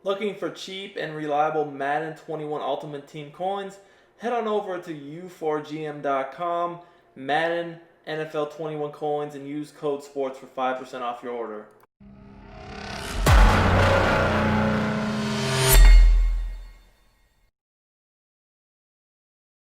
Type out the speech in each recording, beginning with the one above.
Looking for cheap and reliable Madden 21 Ultimate Team coins? Head on over to u4gm.com, Madden NFL 21 coins, and use code SPORTS for 5% off your order.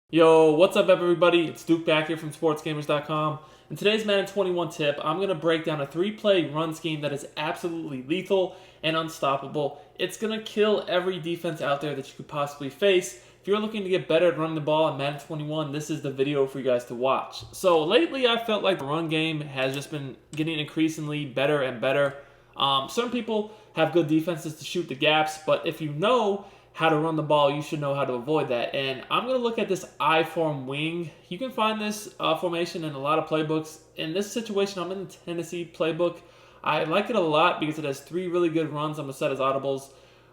Yo, what's up everybody? It's Duke back here from sportsgamers.com. In today's Madden 21 tip, I'm going to break down a 3-play run scheme that is absolutely lethal and unstoppable. It's going to kill every defense out there that you could possibly face. If you're looking to get better at running the ball in Madden 21, this is the video for you guys to watch. So lately I felt like the run game has just been getting increasingly better and better. Certain people have good defenses to shoot the gaps, but if you know how to run the ball, you should know how to avoid that. And I'm going to look at this I-form wing. You can find this formation in a lot of playbooks. In this situation, I'm in the Tennessee playbook. I like it a lot because it has 3 really good runs. I'm going to set as audibles.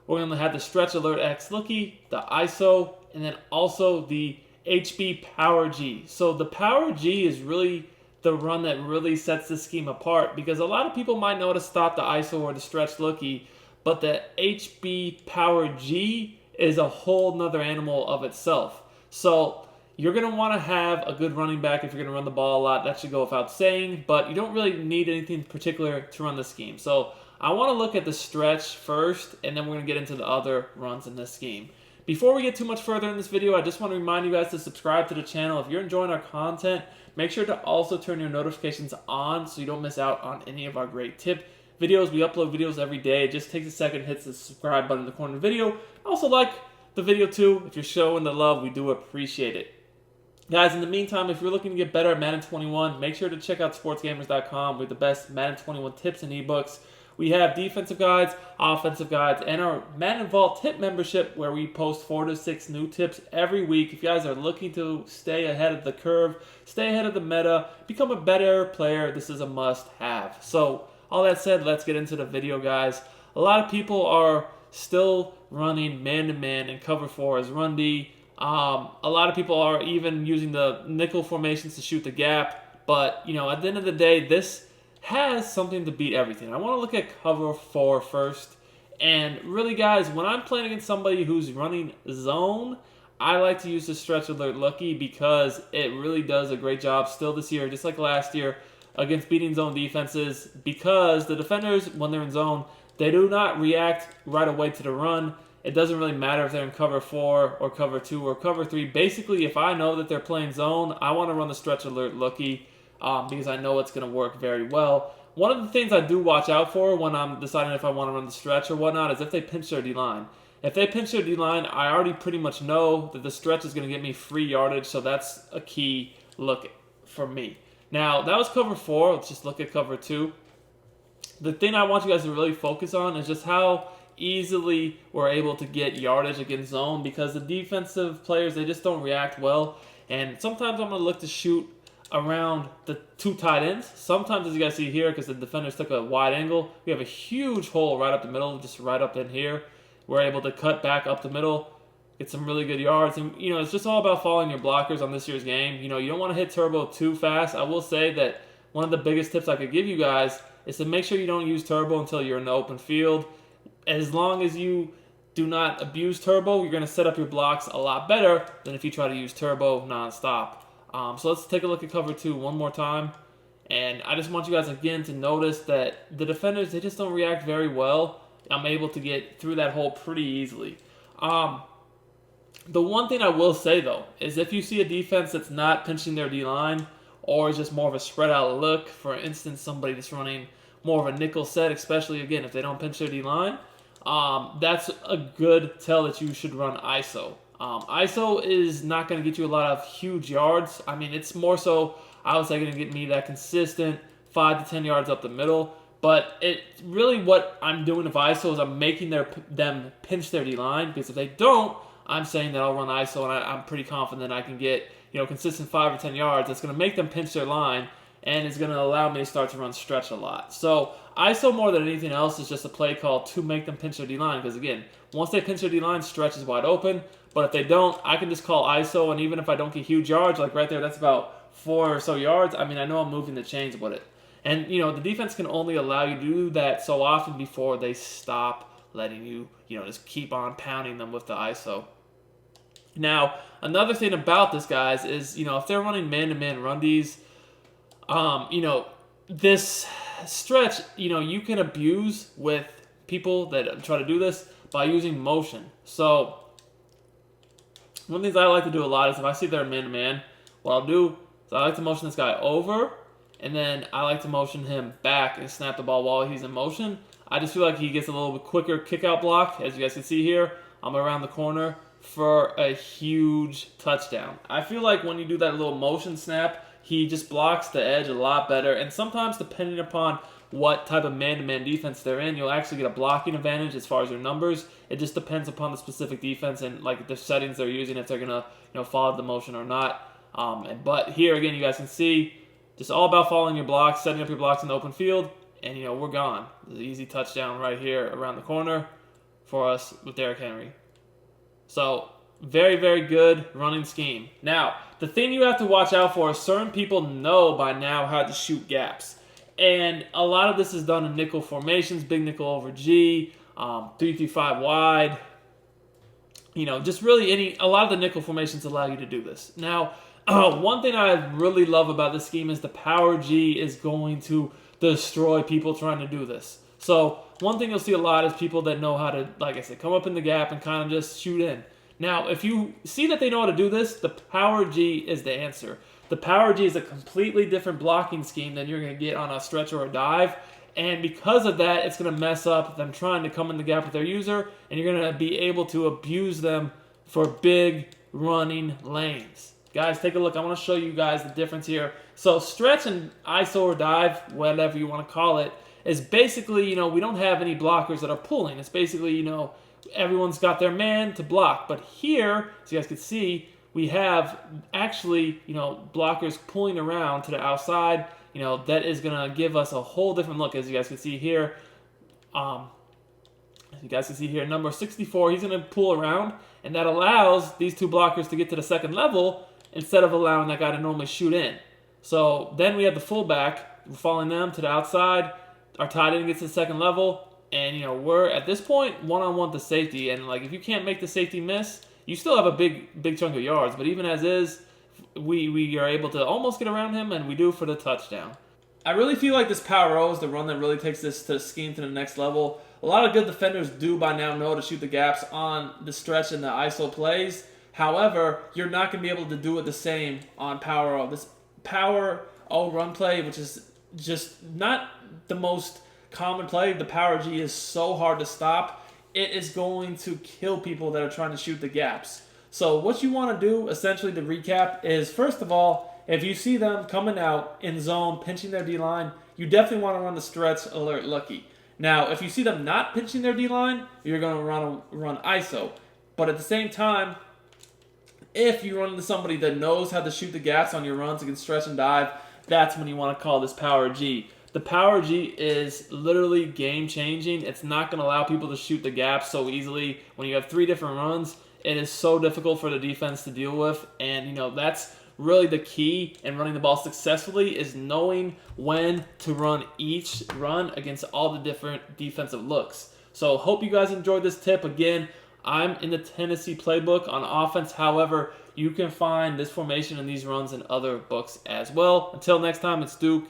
We're going to have the stretch alert X looky, the ISO, and then also the HB Power G. So the Power G is really the run that really sets this scheme apart, because a lot of people might know how to stop the ISO or the stretch looky, but the HB Power G is a whole nother animal of itself. So you're going to want to have a good running back if you're going to run the ball a lot. That should go without saying, but you don't really need anything particular to run the scheme. So I want to look at the stretch first, and then we're going to get into the other runs in this scheme. Before we get too much further in this video, I just want to remind you guys to subscribe to the channel. If you're enjoying our content, make sure to also turn your notifications on so you don't miss out on any of our great tip videos. We upload videos every day. It just takes a second, hit the subscribe button in the corner of the video. Also like the video too. If you're showing the love, we do appreciate it. Guys, in the meantime, if you're looking to get better at Madden 21, make sure to check out sportsgamers.com with the best Madden 21 tips and ebooks. We have defensive guides, offensive guides, and our Madden Vault tip membership where we post 4 to 6 new tips every week. If you guys are looking to stay ahead of the curve, stay ahead of the meta, become a better player, this is a must-have. So all that said, let's get into the video, guys. A lot of people are still running man-to-man and cover 4 as run D. A lot of people are even using the nickel formations to shoot the gap. But, you know, at the end of the day, this has something to beat everything. I want to look at cover 4 first. And really, guys, when I'm playing against somebody who's running zone, I like to use the stretch alert looky because it really does a great job still this year, just like last year, against beating zone defenses, because the defenders, when they're in zone, they do not react right away to the run. It doesn't really matter if they're in cover 4 or cover 2 or cover 3. Basically, if I know that they're playing zone, I want to run the stretch alert looky because I know it's going to work very well. One of the things I do watch out for when I'm deciding if I want to run the stretch or whatnot is if they pinch their D-line. If they pinch their D-line, I already pretty much know that the stretch is going to get me free yardage, so that's a key look for me. Now, that was cover 4. Let's just look at cover 2. The thing I want you guys to really focus on is just how easily we're able to get yardage against zone, because the defensive players, they just don't react well. And sometimes I'm going to look to shoot around the 2 tight ends. Sometimes, as you guys see here, because the defenders took a wide angle, we have a huge hole right up the middle, just right up in here. We're able to cut back up the middle, get some really good yards. And, you know, it's just all about following your blockers on this year's game. You know, you don't want to hit turbo too fast. I will say that one of the biggest tips I could give you guys is to make sure you don't use turbo until you're in the open field. As long as you do not abuse turbo, you're going to set up your blocks a lot better than if you try to use turbo nonstop. So let's take a look at cover 2 one more time. And I just want you guys again to notice that the defenders, they just don't react very well. I'm able to get through that hole pretty easily. The one thing I will say, though, is if you see a defense that's not pinching their D-line or is just more of a spread-out look, for instance, somebody that's running more of a nickel set, especially, again, if they don't pinch their D-line, that's a good tell that you should run ISO. ISO is not going to get you a lot of huge yards. I mean, it's more so, I would say, going to get me that consistent 5 to 10 yards up the middle. But it really, what I'm doing with ISO is I'm making them pinch their D-line, because if they don't, I'm saying that I'll run ISO, and I'm pretty confident I can get, you know, consistent 5 or 10 yards. That's going to make them pinch their line, and it's going to allow me to start to run stretch a lot. So ISO, more than anything else, is just a play call to make them pinch their D-line, because again, once they pinch their D-line, stretch is wide open. But if they don't, I can just call ISO, and even if I don't get huge yards, like right there, that's about 4 or so yards, I mean, I know I'm moving the chains with it. And, you know, the defense can only allow you to do that so often before they stop letting you, just keep on pounding them with the ISO. Now, another thing about this, guys, is, if they're running man-to-man run Ds, this stretch, you can abuse with people that try to do this by using motion. So, one of the things I like to do a lot is if I see they're man-to-man, what I'll do is I like to motion this guy over, and then I like to motion him back and snap the ball while he's in motion. I just feel like he gets a little bit quicker kick-out block. As you guys can see here, I'm around the corner for a huge touchdown. I feel like when you do that little motion snap, he just blocks the edge a lot better. And sometimes, depending upon what type of man-to-man defense they're in, you'll actually get a blocking advantage as far as your numbers. It just depends upon the specific defense and like the settings they're using, if they're gonna follow the motion or not. But here again, you guys can see, just all about following your blocks, setting up your blocks in the open field, and we're gone. There's an easy touchdown right here around the corner for us with Derrick Henry. So, very, very good running scheme. Now, the thing you have to watch out for is certain people know by now how to shoot gaps. And a lot of this is done in nickel formations, big nickel over G, 3-5 wide. Just really a lot of the nickel formations allow you to do this. Now, one thing I really love about this scheme is the power G is going to destroy people trying to do this. So, one thing you'll see a lot is people that know how to, like I said, come up in the gap and kind of just shoot in. Now, if you see that they know how to do this, the power G is the answer. The power G is a completely different blocking scheme than you're going to get on a stretch or a dive. And because of that, it's going to mess up them trying to come in the gap with their user, and you're going to be able to abuse them for big running lanes. Guys, take a look. I want to show you guys the difference here. So stretch and ISO or dive, whatever you want to call it, is basically, we don't have any blockers that are pulling. It's basically, everyone's got their man to block. But here, as you guys can see, we have actually, blockers pulling around to the outside. That is going to give us a whole different look, as you guys can see here. Number 64, he's going to pull around, and that allows these two blockers to get to the second level instead of allowing that guy to normally shoot in. So then we have the fullback. We're following them to the outside. Our tight end gets to the second level, and we're at this point one-on-one to safety. And like if you can't make the safety miss, you still have a big chunk of yards. But even as is, we are able to almost get around him, and we do for the touchdown. I really feel like this power O is the run that really takes this scheme to the next level. A lot of good defenders do by now know to shoot the gaps on the stretch and the ISO plays. However, you're not going to be able to do it the same on power O. This power O run play, which is just not the most common play, the power G is so hard to stop. It is going to kill people that are trying to shoot the gaps. So what you want to do, essentially to recap, is first of all, if you see them coming out in zone, pinching their D-line, you definitely want to run the stretch alert lucky. Now, if you see them not pinching their D-line, you're going to run ISO. But at the same time, if you run into somebody that knows how to shoot the gaps on your runs and can stretch and dive, that's when you want to call this power G. The power G is literally game-changing. It's not going to allow people to shoot the gaps so easily. When you have 3 different runs, it is so difficult for the defense to deal with. And, that's really the key in running the ball successfully, is knowing when to run each run against all the different defensive looks. So hope you guys enjoyed this tip. Again, I'm in the Tennessee playbook on offense. However, you can find this formation and these runs in other books as well. Until next time, it's Duke.